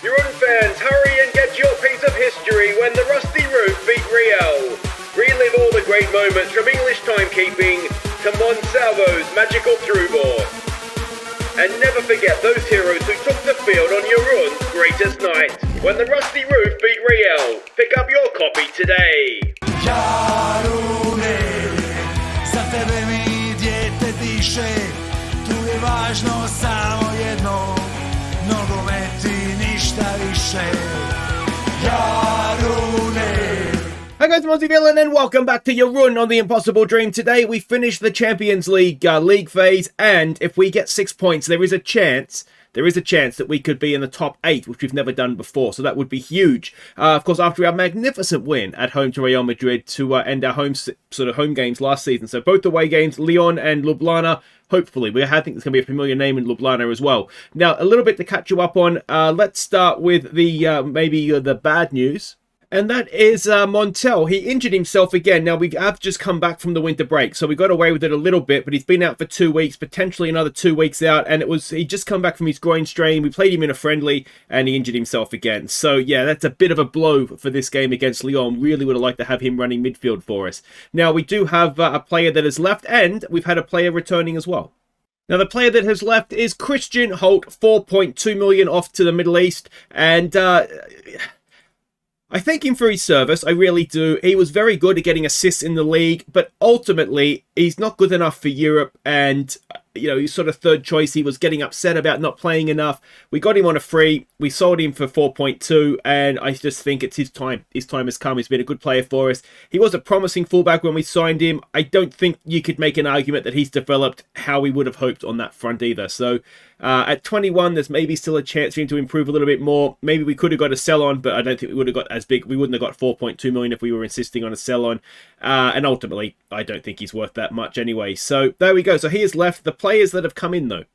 Jarun fans, hurry and get your piece of history when the Rusty Roof beat Real. Relive all the great moments from English timekeeping to Monsalvo's magical through ball. And never forget those heroes who took the field on Jarun's greatest night when the Rusty Roof beat Real. Pick up your copy today. Jarune, za tebe mi dijete diše, tu je važno samo jedno, nogomet i ništa više. Jarune. Hi guys, I'm Aussie Villain and welcome back to Jarun on The Impossible Dream. Today we finish the Champions League league phase, and if we get 6 points, there is a chance that we could be in the top 8, which we've never done before, so that would be huge. Of course, after our magnificent win at home to Real Madrid to end our home games last season. So both away games, Lyon and Ljubljana, hopefully. I think there's going to be a familiar name in Ljubljana as well. Now, a little bit to catch you up on. Let's start with the maybe the bad news. And that is Montiel. He injured himself again. Now, we have just come back from the winter break, so we got away with it a little bit, but he's been out for 2 weeks, potentially another 2 weeks out, and he just come back from his groin strain. We played him in a friendly, and he injured himself again. So, yeah, that's a bit of a blow for this game against Lyon. Really would have liked to have him running midfield for us. Now, we do have a player that has left, and we've had a player returning as well. Now, the player that has left is Christian Holt, 4.2 million off to the Middle East, and I thank him for his service, I really do. He was very good at getting assists in the league, but ultimately, he's not good enough for Europe, and, you know, he's sort of third choice. He was getting upset about not playing enough. We got him on a free, we sold him for 4.2, and I just think it's his time. His time has come. He's been a good player for us. He was a promising fullback when we signed him. I don't think you could make an argument that he's developed how we would have hoped on that front either. So, at 21, there's maybe still a chance for him to improve a little bit more. Maybe we could have got a sell-on, but I don't think we would have got as big. We wouldn't have got 4.2 million if we were insisting on a sell-on. And ultimately, I don't think he's worth that much anyway. So there we go. So he has left. The players that have come in, though.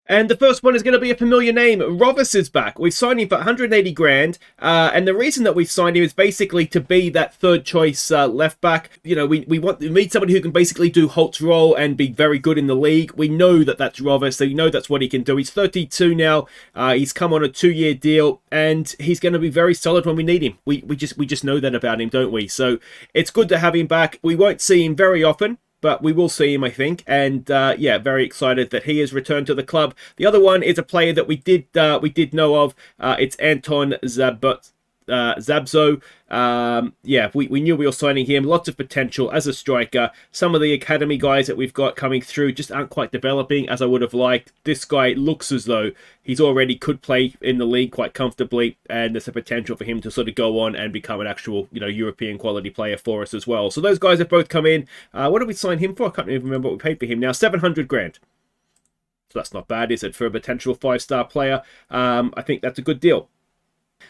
And the first one is going to be a familiar name. Rovis is back. We've signed him for 180 grand. And the reason that we've signed him is basically to be that third choice left back. You know, we need somebody who can basically do Holt's role and be very good in the league. We know that that's Rovis, so you know that's what he can do. He's 32 now. He's come on a 2-year deal, and he's going to be very solid when we need him. We just know that about him, don't we? So it's good to have him back. We won't see him very often, but we will see him, I think. And yeah, very excited that he has returned to the club. The other one is a player that we did know of. It's Anton Zabzo. Yeah, we knew we were signing him. Lots of potential as a striker. Some of the academy guys that we've got coming through just aren't quite developing as I would have liked. This guy looks as though he's already could play in the league quite comfortably, and there's a potential for him to sort of go on and become an actual, you know, European quality player for us as well. So those guys have both come in. What did we sign him for? I can't even remember what we paid for him now. 700 grand. So that's not bad, is it, for a potential 5-star player? I think that's a good deal.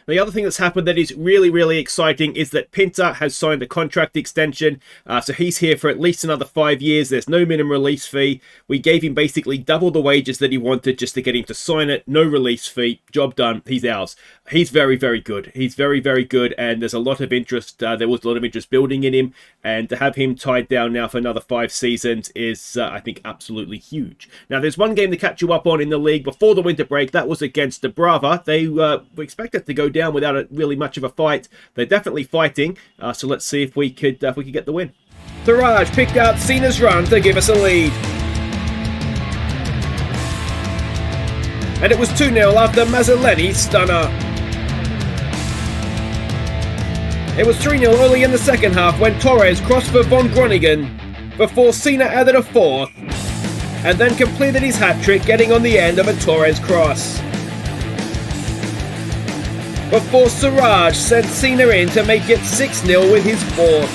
The other thing that's happened that is really, really exciting is that Pinta has signed a contract extension. So he's here for at least another 5 years. There's no minimum release fee. We gave him basically double the wages that he wanted just to get him to sign it. No release fee. Job done. He's ours. He's very, very good. He's very, very good. And there's a lot of interest. There was a lot of interest building in him. And to have him tied down now for another 5 seasons is, I think, absolutely huge. Now, there's one game to catch you up on in the league before the winter break. That was against Brava. They were expected to go down without really much of a fight. They're definitely fighting, so let's see if we could get the win. Siraj picked out Cena's run to give us a lead, and it was 2-0 after Mazzoleni's stunner. It was 3-0 early in the second half when Torres crossed for Von Groningen before Cena added a fourth and then completed his hat-trick getting on the end of a Torres cross, before Siraj sent Cena in to make it 6-0 with his fourth.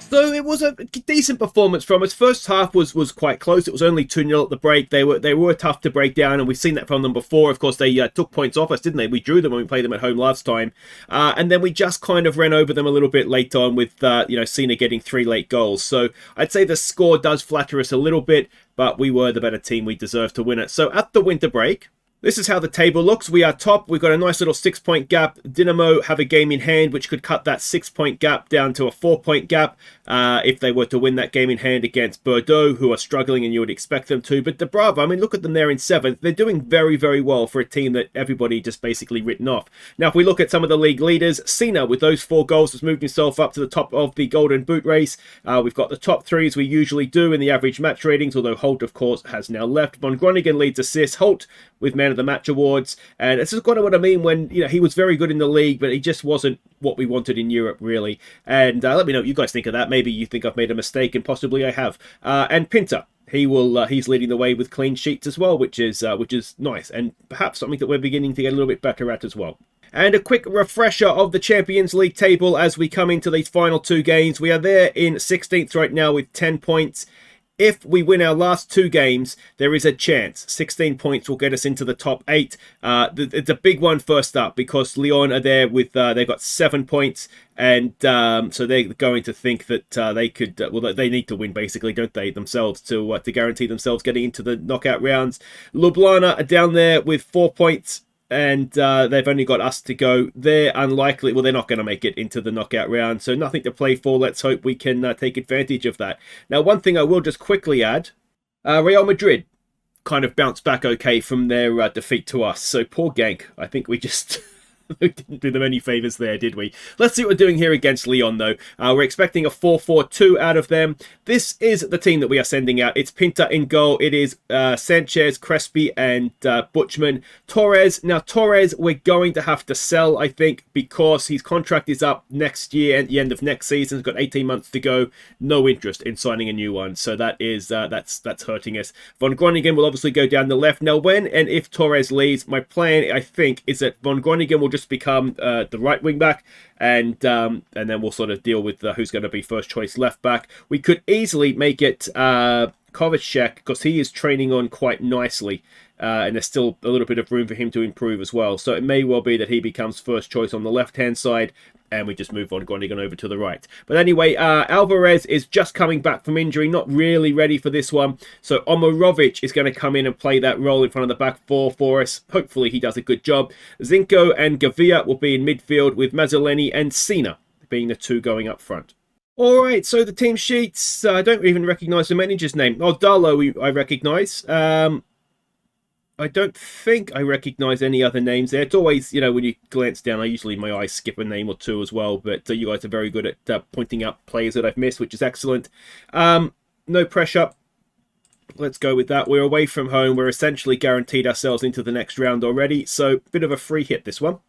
So it was a decent performance from us. First half was quite close. It was only 2-0 at the break. They were tough to break down, and we've seen that from them before. Of course, they took points off us, didn't they? We drew them when we played them at home last time. And then we just kind of ran over them a little bit late on with, Cena getting 3 late goals. So I'd say the score does flatter us a little bit, but we were the better team. We deserved to win it. So at the winter break, This is how the table looks. We are top. We've got a nice little 6-point gap. Dinamo have a game in hand, which could cut that 6-point gap down to a 4-point gap if they were to win that game in hand against Bordeaux, who are struggling, and you would expect them to. But the Bravo, I mean, look at them there in 7th. They're doing very, very well for a team that everybody just basically written off. Now, if we look at some of the league leaders, Cena, with those 4 goals, has moved himself up to the top of the Golden Boot race. We've got the top 3 as we usually do in the average match ratings, although Holt, of course, has now left. Von Groningen leads assists. Holt with Man of the Match awards, and this is kind of what I mean when, you know, he was very good in the league, but he just wasn't what we wanted in Europe, really. And let me know what you guys think of that. Maybe you think I've made a mistake, and possibly I have. And Pinter, he's leading the way with clean sheets as well, which is nice, and perhaps something that we're beginning to get a little bit better at as well. And a quick refresher of the Champions League table as we come into these final 2 games. We are there in 16th right now with 10 points. If we win our last 2 games, there is a chance 16 points will get us into the top 8. It's a big one first up because Lyon are there with they've got 7 points, and so they're going to think that they could. Well, they need to win basically, don't they, themselves to guarantee themselves getting into the knockout rounds. Ljubljana are down there with 4 points. And they've only got us to go. They're unlikely. Well, they're not going to make it into the knockout round, so nothing to play for. Let's hope we can take advantage of that. Now, one thing I will just quickly add, Real Madrid kind of bounced back okay from their defeat to us. So poor Genk. I think we just we didn't do them any favours there, did we? Let's see what we're doing here against Lyon, though. We're expecting a 4-4-2 out of them. This is the team that we are sending out. It's Pinta in goal. It is Sanchez, Crespi, and Butchman. Torres. Now, Torres, we're going to have to sell, I think, because his contract is up next year at the end of next season. He's got 18 months to go. No interest in signing a new one. So that is that's hurting us. Von Groningen will obviously go down the left. Now, when and if Torres leaves, my plan, I think, is that Von Groningen will just become the right wing back, and then we'll sort of deal with who's going to be first choice left back. We could easily make it Kovacic, because he is training on quite nicely, and there's still a little bit of room for him to improve as well. So it may well be that he becomes first choice on the left hand side, and we just move on Groningen over to the right. But anyway, Alvarez is just coming back from injury, not really ready for this one. So Omarovic is going to come in and play that role in front of the back 4 for us. Hopefully he does a good job. Zinko and Gavia will be in midfield, with Mazzoleni and Cena being the 2 going up front. All right, so the team sheets, I don't even recognise the manager's name. Oh, Darlow I recognise. I don't think I recognise any other names there. It's always, you know, when you glance down, my eyes skip a name or 2 as well. But you guys are very good at pointing out players that I've missed, which is excellent. No pressure. Let's go with that. We're away from home. We're essentially guaranteed ourselves into the next round already. So, bit of a free hit, this one.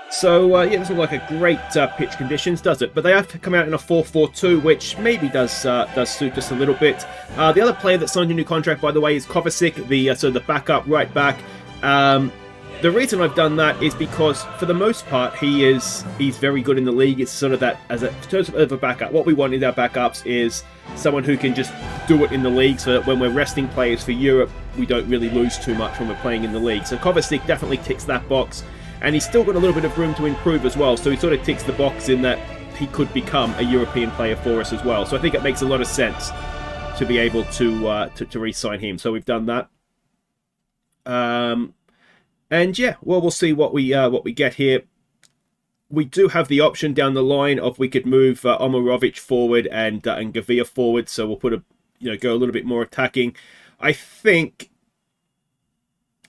So, yeah, doesn't look like a great pitch conditions, does it? But they have to come out in a 4-4-2, which maybe does suit us a little bit. The other player that signed a new contract, by the way, is Kovacic, the backup right back. The reason I've done that is because, for the most part, he's very good in the league. It's sort of that, in terms of a backup, what we want in our backups is someone who can just do it in the league, so that when we're resting players for Europe, we don't really lose too much when we're playing in the league. So Kovacic definitely ticks that box. And he's still got a little bit of room to improve as well. So he sort of ticks the box in that he could become a European player for us as well. So I think it makes a lot of sense to be able to re-sign him. So we've done that. And yeah, well, we'll see what we get here. We do have the option down the line of we could move Omarovic forward and Gavia forward. So we'll go a little bit more attacking. I think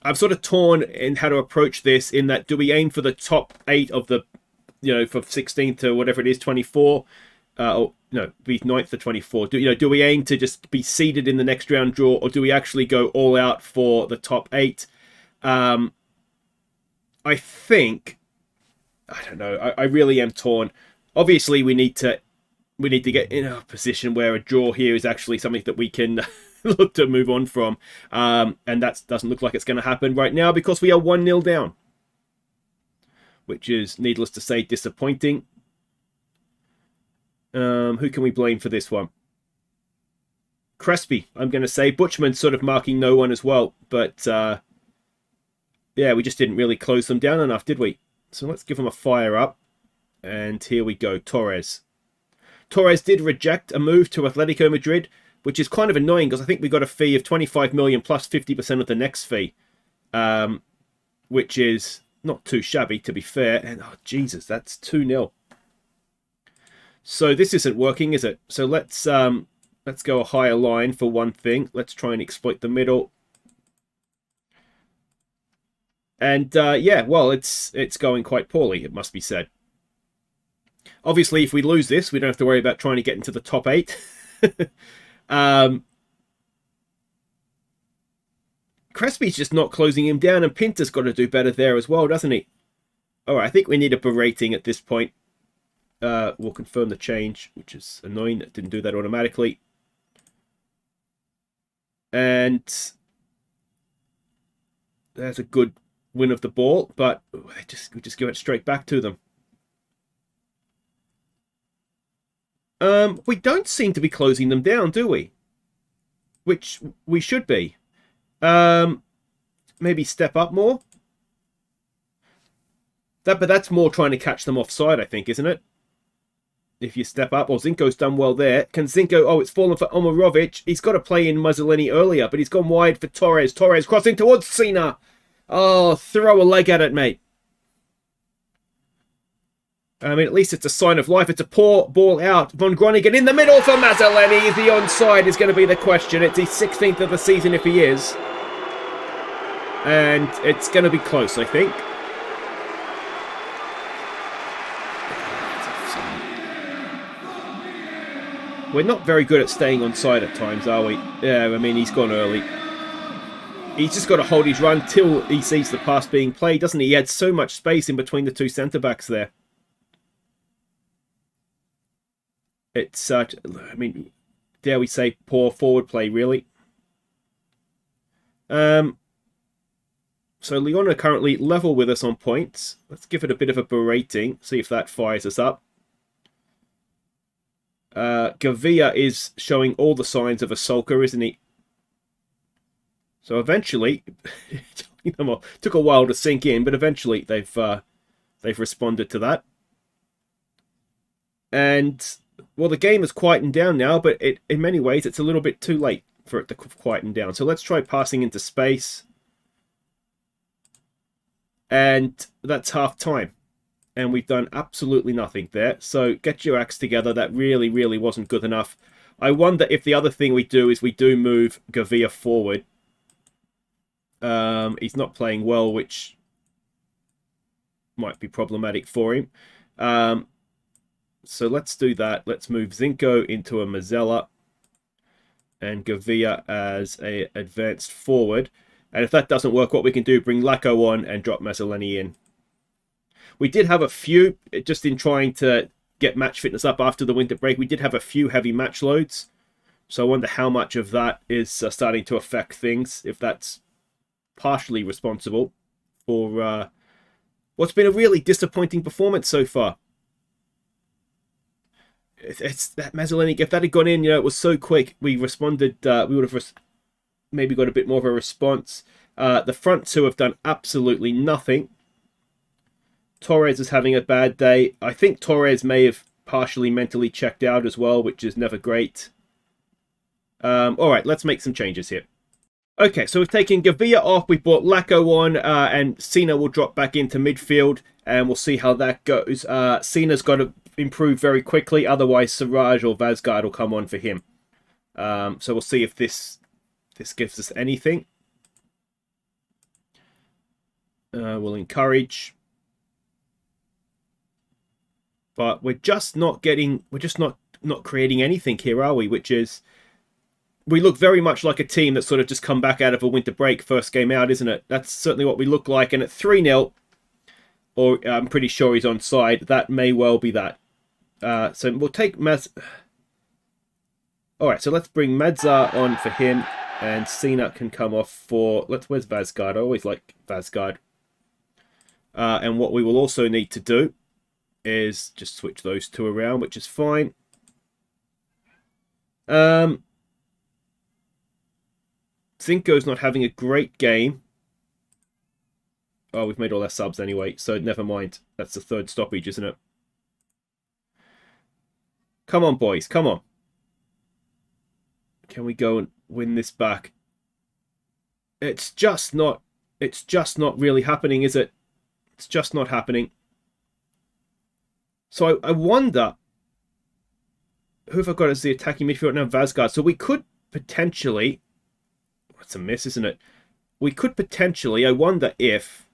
I'm sort of torn in how to approach this, in that, do we aim for the top 8 of the, from 16 to whatever it is, 24, be 9th to 24. Do we aim to just be seeded in the next round draw, or do we actually go all out for the top 8? I think, I don't know. I really am torn. Obviously, we need to get in a position where a draw here is actually something that we can look to move on from, and that doesn't look like it's going to happen right now, because we are 1-0 down, which is, needless to say, disappointing. Who can we blame for this one? Crespi, I'm going to say. Butchman's sort of marking no one as well, but yeah, we just didn't really close them down enough, did we? So let's give them a fire up, and here we go. Torres did reject a move to Atletico Madrid, which is kind of annoying, because I think we got a fee of 25 million plus 50% of the next fee. which is not too shabby, to be fair. And, oh, Jesus, that's 2-0. So this isn't working, is it? So let's go a higher line for one thing. Let's try and exploit the middle. And, yeah, well, it's going quite poorly, it must be said. Obviously, if we lose this, we don't have to worry about trying to get into the top 8. Crespi's just not closing him down, and Pinter's got to do better there as well, doesn't he? Alright, I think we need a berating at this point. We'll confirm the change, which is annoying. That didn't do that automatically. And there's a good win of the ball, but we just give it straight back to them. We don't seem to be closing them down, do we? Which we should be. Maybe step up more. But that's more trying to catch them offside, I think, isn't it? If you step up. Or Zinko's done well there. Can Zinko... Oh, it's fallen for Omarovic. He's got to play in Mazzolini earlier, but he's gone wide for Torres. Torres crossing towards Cena. Oh, throw a leg at it, mate. I mean, at least it's a sign of life. It's a poor ball out. Von Groningen in the middle for Mazzolini. The onside is going to be the question. It's his 16th of the season if he is. And it's going to be close, I think. We're not very good at staying on side at times, are we? Yeah, I mean, he's gone early. He's just got to hold his run till he sees the pass being played, doesn't he? He had so much space in between the two centre-backs there. It's such... I mean, dare we say, poor forward play, really. So Lyon are currently level with us on points. Let's give it a bit of a berating, see if that fires us up. Gavia is showing all the signs of a sulker, isn't he? So eventually, took a while to sink in, but eventually they've responded to that. And well, the game has quietened down now, but in many ways it's a little bit too late for it to quieten down. So let's try passing into space, and that's half time. And we've done absolutely nothing there. So get your acts together. That really, really wasn't good enough. I wonder if the other thing we do is we do move Gavia forward. He's not playing well, which might be problematic for him. So let's do that. Let's move Zinko into a Mazzella and Gavia as a advanced forward. And if that doesn't work, what we can do, bring Lacko on and drop Mazzolini in. We did have a few, just in trying to get match fitness up after the winter break, we did have a few heavy match loads. So I wonder how much of that is starting to affect things, if that's partially responsible for what's been a really disappointing performance so far. It's that Mazzolini, if that had gone in, it was so quick, we responded, we would have maybe got a bit more of a response. The front two have done absolutely nothing. Torres is having a bad day. I think Torres may have partially mentally checked out as well, which is never great. Alright, let's make some changes here. Okay, so we've taken Gavia off, we brought Lacko on, and Cena will drop back into midfield, and we'll see how that goes. Cena's got to improve very quickly, otherwise Siraj or Vazgard will come on for him. So we'll see if this gives us anything. We'll encourage. But we're just not creating anything here, are we? Which is, we look very much like a team that's sort of just come back out of a winter break, first game out, isn't it? That's certainly what we look like. And at 3-0, or I'm pretty sure he's on side, that may well be that. So we'll take Maz. Alright, so let's bring Madzar on for him, and Cena can come off for... Where's Vazgard? I always like Vazgard. And what we will also need to do is just switch those two around, which is fine. Zinko's not having a great game. Oh, we've made all our subs anyway, so never mind. That's the third stoppage, isn't it? Come on, boys, come on. Can we go and win this back? It's just not it's just not really happening, is it? It's just not happening. So I wonder, who have I got as the attacking midfielder now? Vazgard. So we could potentially, it's a miss, isn't it? We could potentially, I wonder if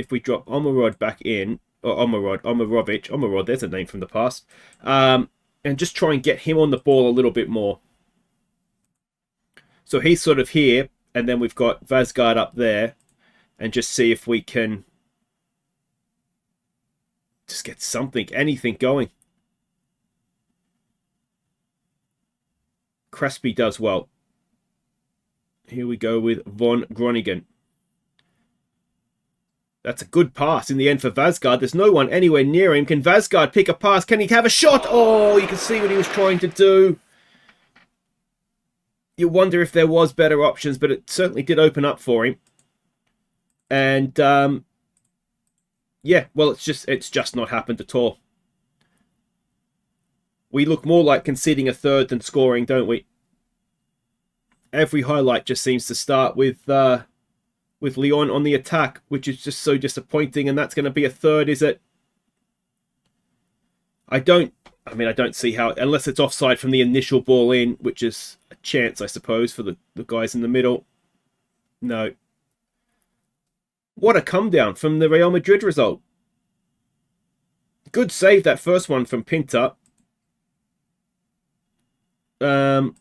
we drop Omarod back in, or Omarod, there's a name from the past, and just try and get him on the ball a little bit more. So he's sort of here, and then we've got Vazgard up there, and just see if we can just get something, anything going. Crespi does well. Here we go with Von Groningen. That's a good pass in the end for Vazgard. There's no one anywhere near him. Can Vazgard pick a pass? Can he have a shot? Oh, you can see what he was trying to do. You wonder if there was better options, but it certainly did open up for him. And yeah, well, it's just not happened at all. We look more like conceding a third than scoring, don't we? Every highlight just seems to start with Lyon on the attack, which is just so disappointing. And that's going to be a third, is it? I don't see how, unless it's offside from the initial ball in, which is a chance, I suppose, for the guys in the middle. No. What a come down from the Real Madrid result. Good save, that first one from Pinta. But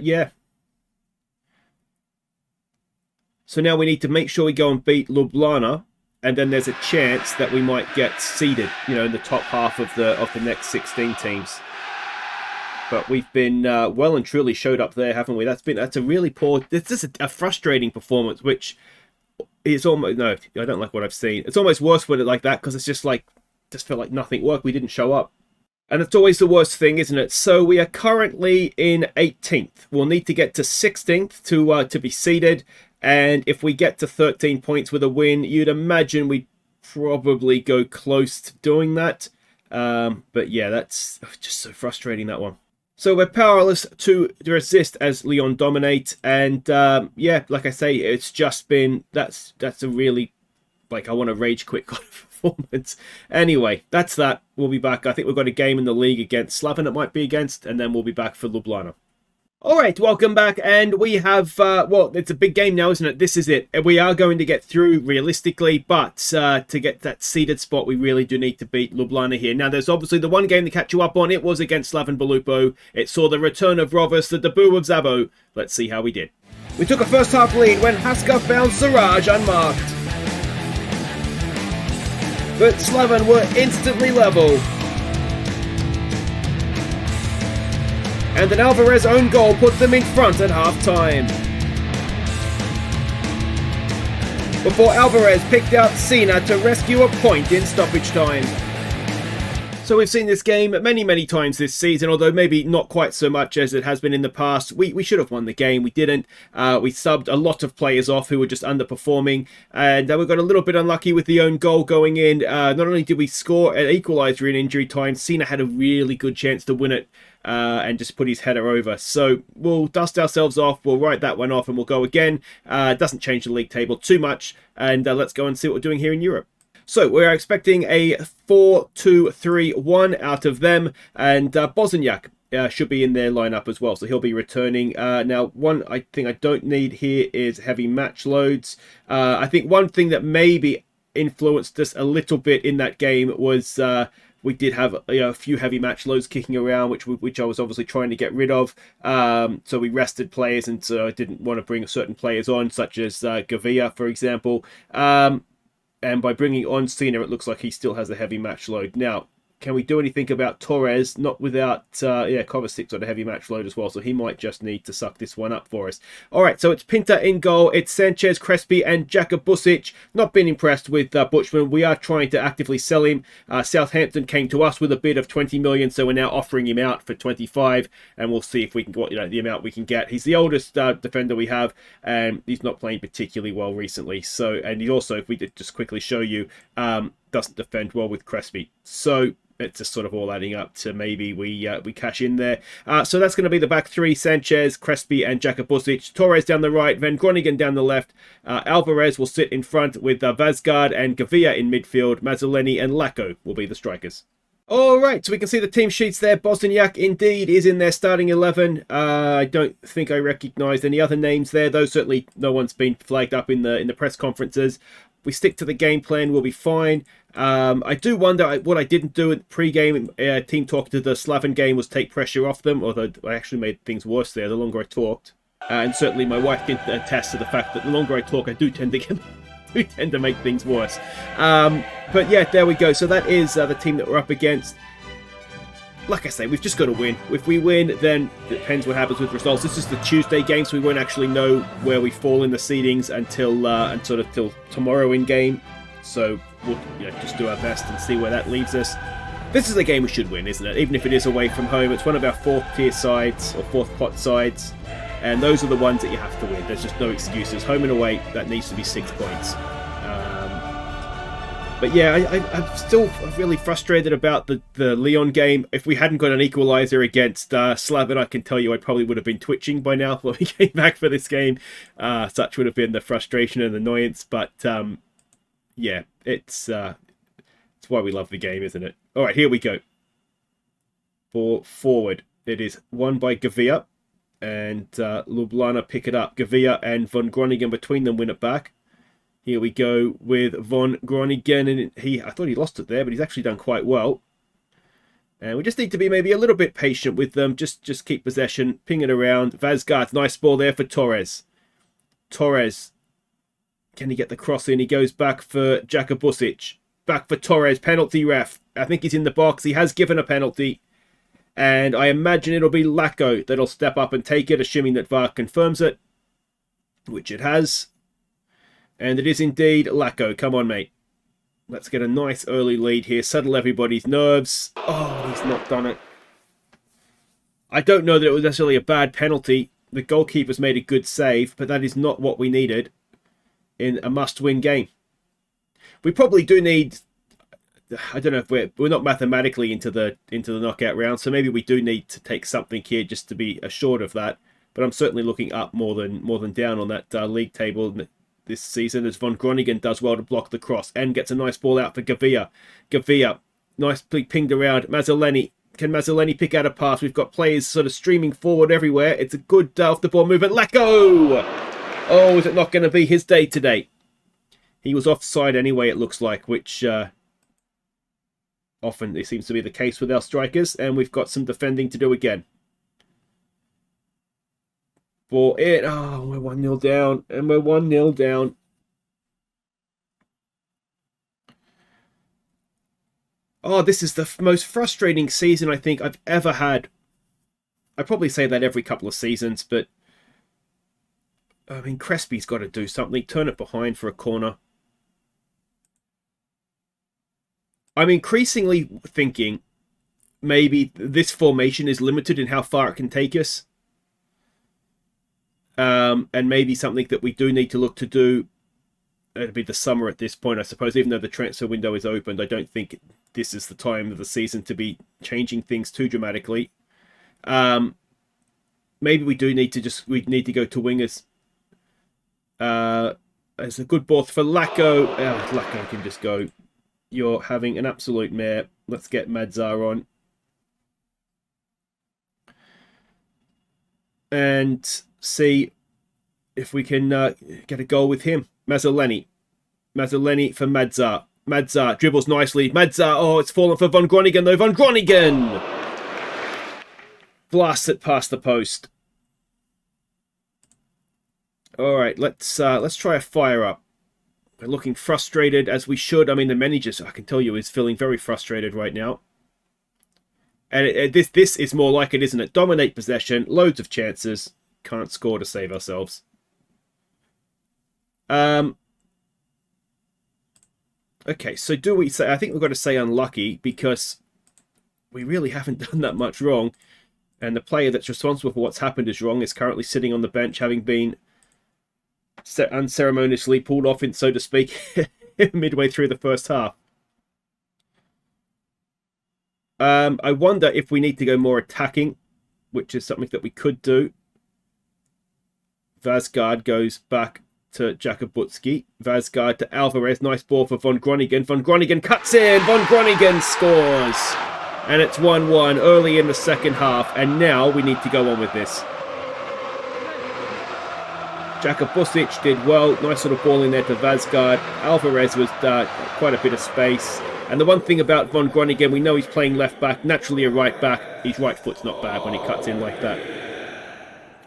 yeah. So now we need to make sure we go and beat Ljubljana, and then there's a chance that we might get seeded, in the top half of the next 16 teams. But we've been well and truly showed up there, haven't we? That's a really poor. It's just a frustrating performance, which is almost no. I don't like what I've seen. It's almost worse with it like that because it's just felt like nothing worked. We didn't show up. And it's always the worst thing, isn't it? So we are currently in 18th. We'll need to get to 16th to be seeded. And if we get to 13 points with a win, you'd imagine we'd probably go close to doing that. But yeah, that's just so frustrating, that one. So we're powerless to resist as Lyon dominate. And yeah, like I say, it's just been, that's a really, I want to rage quit kind of performance. Anyway, that's that. We'll be back. I think we've got a game in the league against Slaven it might be against, and then we'll be back for Ljubljana. All right, welcome back, and we have, well, it's a big game now, isn't it? This is it. We are going to get through realistically, but to get that seeded spot, we really do need to beat Ljubljana here. Now, there's obviously the one game to catch you up on. It was against Slaven Belupo. It saw the return of Rovers, the debut of Zabo. Let's see how we did. We took a first half lead when Haska found Siraj unmarked. But Slaven were instantly level. And an Alvarez own goal put them in front at half-time. Before Alvarez picked out Sina to rescue a point in stoppage time. So we've seen this game many, many times this season, although maybe not quite so much as it has been in the past. We should have won the game. We didn't. We subbed a lot of players off who were just underperforming. And we got a little bit unlucky with the own goal going in. Not only did we score an equaliser in injury time, Sina had a really good chance to win it. And just put his header over. So we'll dust ourselves off, we'll write that one off, and we'll go again. It doesn't change the league table too much, and let's go and see what we're doing here in Europe. So we're expecting a 4-2-3-1 out of them, and Bosniak should be in their lineup as well, so he'll be returning. Now, one thing I don't need here is heavy match loads. I think one thing that maybe influenced us a little bit in that game was we did have a few heavy match loads kicking around, which I was obviously trying to get rid of. So we rested players, and so I didn't want to bring certain players on, such as Gavia, for example. And by bringing on Sina, it looks like he still has a heavy match load. Now, can we do anything about Torres? Not without, Kovacic's got a heavy match load as well, so he might just need to suck this one up for us. All right, so it's Pinta in goal. It's Sanchez, Crespi, and Jaka Busic. Not been impressed with Butchman. We are trying to actively sell him. Southampton came to us with a bid of 20 million, so we're now offering him out for 25, and we'll see if we can get the amount we can get. He's the oldest defender we have, and he's not playing particularly well recently. So, and he also, if we did just quickly show you, doesn't defend well with Crespi. So it's just sort of all adding up to maybe we cash in there. So that's going to be the back three: Sanchez, Crespi, and Jakabusic. Torres down the right, Van Groningen down the left. Alvarez will sit in front with Vazgaard and Gavia in midfield. Mazzoleni and Lacko will be the strikers. All right, so we can see the team sheets there. Bosniak indeed is in their starting 11. I don't think I recognised any other names there, though certainly no one's been flagged up in the press conferences. We stick to the game plan, we'll be fine. I do wonder, what I didn't do at pre-game team talk to the Slaven game was take pressure off them, although I actually made things worse there the longer I talked. And certainly my wife can attest to the fact that the longer I talk, I do tend to make things worse. But yeah, there we go. So that is the team that we're up against. Like I say, we've just got to win. If we win, then it depends what happens with results. This is the Tuesday game, so we won't actually know where we fall in the seedings until tomorrow in game. So we'll just do our best and see where that leaves us. This is a game we should win, isn't it? Even if it is away from home, it's one of our fourth tier sides or fourth pot sides, and those are the ones that you have to win. There's just no excuses. Home and away, that needs to be 6 points. But yeah, I'm still really frustrated about the Lyon game. If we hadn't got an equaliser against Slaven, I can tell you I probably would have been twitching by now when we came back for this game. Such would have been the frustration and annoyance. But yeah, it's why we love the game, isn't it? All right, here we go. For forward, it is won by Gavia, and Ljubljana pick it up. Gavia and Van Groningen between them win it back. Here we go with Van Groningen, and I thought he lost it there, but he's actually done quite well. And we just need to be maybe a little bit patient with them. Just keep possession, ping it around. Vazgaard, nice ball there for Torres. Torres, can he get the cross in? He goes back for Jakabusic. Back for Torres, penalty ref. I think he's in the box. He has given a penalty. And I imagine it'll be Lacko that'll step up and take it, assuming that VAR confirms it, which it has. And it is indeed Lacko. Come on, mate. Let's get a nice early lead here. Settle everybody's nerves. Oh, he's not done it. I don't know that it was necessarily a bad penalty. The goalkeeper's made a good save, but that is not what we needed in a must-win game. We probably do need... I don't know if we're not mathematically into the knockout round, so maybe we do need to take something here just to be assured of that. But I'm certainly looking up more than down on that league table this season, as Van Groningen does well to block the cross and gets a nice ball out for Gavia. Gavia, nicely pinged around. Mazzoleni, can Mazzoleni pick out a pass? We've got players sort of streaming forward everywhere. It's a good off-the-ball movement. Lacko! Oh, is it not going to be his day today? He was offside anyway, it looks like, which often it seems to be the case with our strikers, and we've got some defending to do again. For it. Oh, we're 1-0 down. And we're 1-0 down. Oh, this is the most frustrating season I think I've ever had. I probably say that every couple of seasons, but I mean, Crespi's got to do something. Turn it behind for a corner. I'm increasingly thinking maybe this formation is limited in how far it can take us. And maybe something that we do need to look to do. It'll be the summer at this point, I suppose. Even though the transfer window is opened, I don't think this is the time of the season to be changing things too dramatically. Maybe we do need to go to wingers. It's a good ball for Lacko. Lacko can just go. You're having an absolute mare. Let's get Madzar on. And see if we can get a goal with him. Mazzoleni for Madzar. Madzar dribbles nicely. Madzar, oh, it's fallen for Van Groningen though. Van Groningen blasts it past the post. All right, let's try a fire up. We're looking frustrated as we should. I mean, the manager, I can tell you, is feeling very frustrated right now. And this is more like it, isn't it? Dominate possession, loads of chances, can't score to save ourselves. Okay, so do we say... I think we've got to say unlucky because we really haven't done that much wrong. And the player that's responsible for what's happened is wrong is currently sitting on the bench, having been unceremoniously pulled off, so to speak, midway through the first half. I wonder if we need to go more attacking, which is something that we could do. Vasgaard goes back to Jakubowski. Vasgaard to Alvarez. Nice ball for Von Groningen. Von Groningen cuts in. Von Groningen scores. And it's 1-1 early in the second half. And now we need to go on with this. Jakubowski did well. Nice little ball in there to Vasgaard. Alvarez was quite a bit of space. And the one thing about Von Groningen, we know he's playing left back. Naturally a right back. His right foot's not bad when he cuts in like that.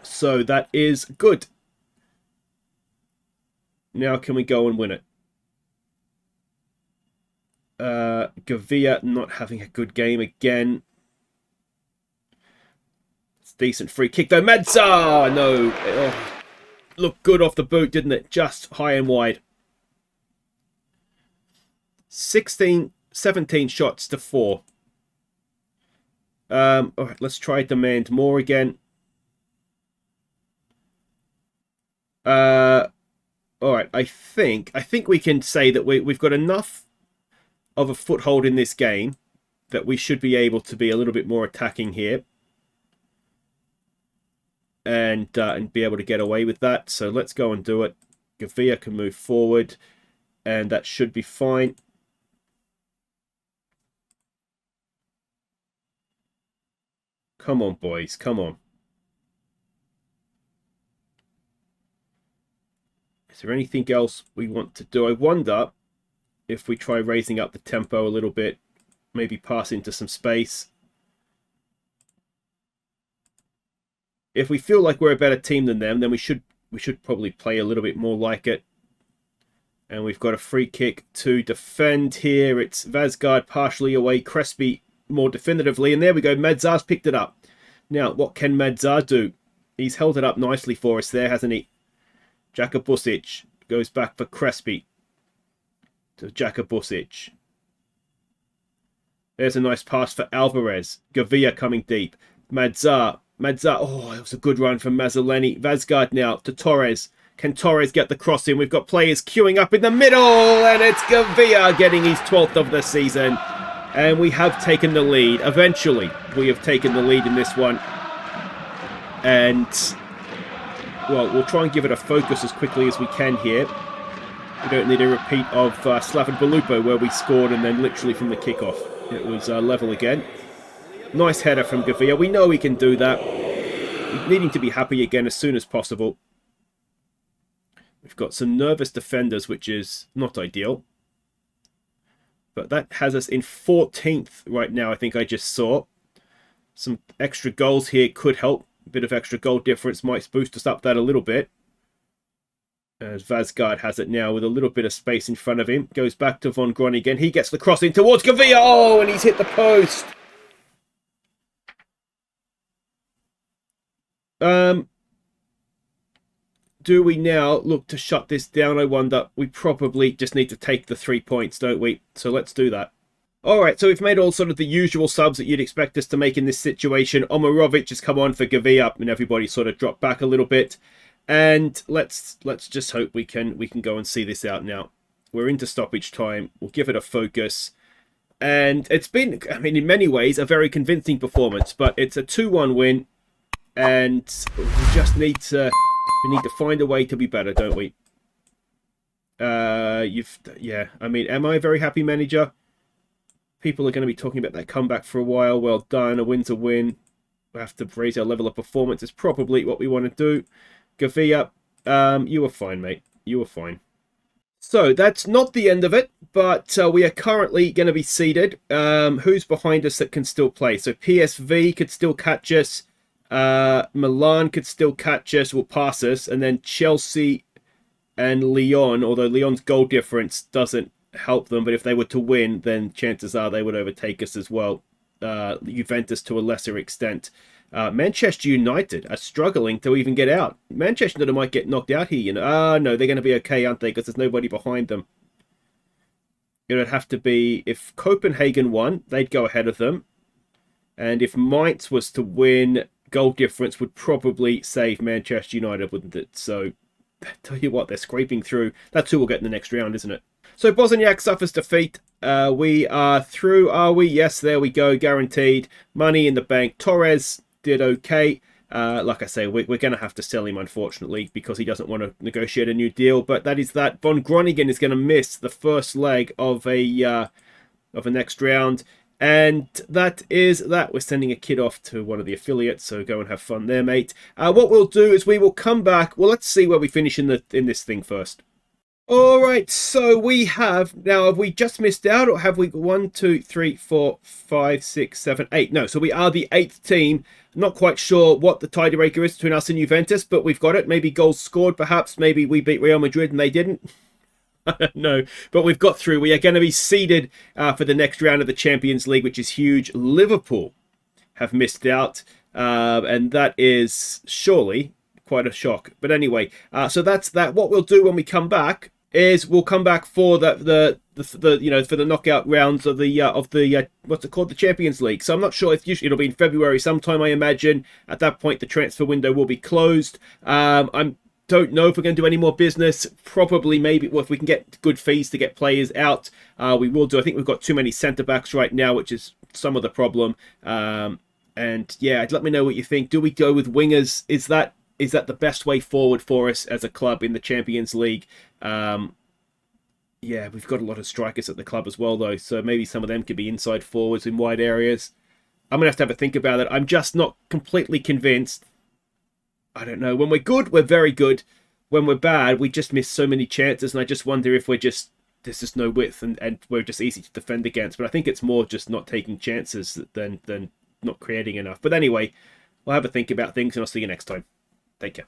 So that is good. Now can we go and win it? Gavia not having a good game again. It's a decent free kick though. Medza! No. Oh, looked good off the boot, didn't it? Just high and wide. 17 shots to 4. All right, let's try demand more again. All right, I think we can say that we've got enough of a foothold in this game that we should be able to be a little bit more attacking here and be able to get away with that. So let's go and do it. Gavia can move forward, and that should be fine. Come on, boys, come on. Is there anything else we want to do? I wonder if we try raising up the tempo a little bit, maybe pass into some space. If we feel like we're a better team than them, then we should probably play a little bit more like it. And we've got a free kick to defend here. It's Vasgaard partially away, Crespi more definitively, and there we go. Medzar's picked it up. Now, what can Medzar do? He's held it up nicely for us there, hasn't he? Jakubowski goes back for Crespi to Jakubowski. There's a nice pass for Alvarez. Gavia coming deep. Medzar. Oh, it was a good run from Mazzoleni. Vasgaard now to Torres. Can Torres get the cross in? We've got players queuing up in the middle, and it's Gavia getting his 12th of the season. And we have taken the lead. Eventually, we have taken the lead in this one. And well, we'll try and give it a focus as quickly as we can here. We don't need a repeat of Slaven Belupo where we scored and then literally from the kickoff it was level again. Nice header from Gavia. We know he can do that. Needing to be happy again as soon as possible. We've got some nervous defenders, which is not ideal. But that has us in 14th right now, I think I just saw. Some extra goals here could help. A bit of extra goal difference might boost us up that a little bit. As Vasgaard has it now with a little bit of space in front of him. Goes back to Von Groningen. He gets the cross in towards Gavia. Oh, and he's hit the post. Do we now look to shut this down, I wonder? We probably just need to take the 3 points, don't we? So let's do that. Alright, so we've made all sort of the usual subs that you'd expect us to make in this situation. Omarovic has come on for Gavia, and everybody sort of dropped back a little bit. And let's just hope we can go and see this out now. We're into stoppage time. We'll give it a focus. And it's been, I mean, in many ways, a very convincing performance. But it's a 2-1 win. And we just need to find a way to be better, don't we? Yeah, I mean, am I a very happy manager? People are going to be talking about that comeback for a while. Well done. A win's a win. We have to raise our level of performance. It's probably what we want to do. Gavia, you were fine, mate. You were fine. So that's not the end of it, but we are currently going to be seeded. Who's behind us that can still play? So PSV could still catch us. Milan could still catch us, will pass us. And then Chelsea and Lyon, although Lyon's goal difference doesn't help them, but if they were to win, then chances are they would overtake us as well. Juventus to a lesser extent. Manchester United are struggling to even get out. Manchester United might get knocked out here, you know. No, they're going to be okay, aren't they? Because there's nobody behind them. It would have to be, if Copenhagen won, they'd go ahead of them. And if Mainz was to win, goal difference would probably save Manchester United, wouldn't it? So, tell you what, they're scraping through. That's who we'll get in the next round, isn't it? So Bosniak suffers defeat. We are through, are we? Yes, there we go. Guaranteed. Money in the bank. Torres did okay. Like I say, we're going to have to sell him, unfortunately, because he doesn't want to negotiate a new deal. But that is that. Von Groningen is going to miss the first leg of a next round. And that is that. We're sending a kid off to one of the affiliates, so go and have fun there, mate. What we'll do is we will come back. Well, let's see where we finish in this thing first. All right, so we have now. Have we just missed out, or have we 1, 2, 3, 4, 5, 6, 7, 8? No, so we are the 8th team. Not quite sure what the tiebreaker is between us and Juventus, but we've got it. Maybe goals scored, perhaps. Maybe we beat Real Madrid and they didn't. I don't know, but we've got through. We are going to be seeded for the next round of the Champions League, which is huge. Liverpool have missed out, and that is surely quite a shock. But anyway, so that's that. What we'll do when we come back is we'll come back for the for the knockout rounds of the what's it called, the Champions League. So I'm not sure. It'll be in February sometime, I imagine. At that point, the transfer window will be closed. I don't know if we're going to do any more business. Probably, maybe, well, if we can get good fees to get players out, we will do. I think we've got too many centre backs right now, which is some of the problem. And yeah, let me know what you think. Do we go with wingers? Is that the best way forward for us as a club in the Champions League? Yeah, we've got a lot of strikers at the club as well, though, so maybe some of them could be inside forwards in wide areas. I'm going to have a think about it. I'm just not completely convinced. I don't know. When we're good, we're very good. When we're bad, we just miss so many chances, and I just wonder if there's just no width and we're just easy to defend against. But I think it's more just not taking chances than not creating enough. But anyway, we'll have a think about things, and I'll see you next time. Take care.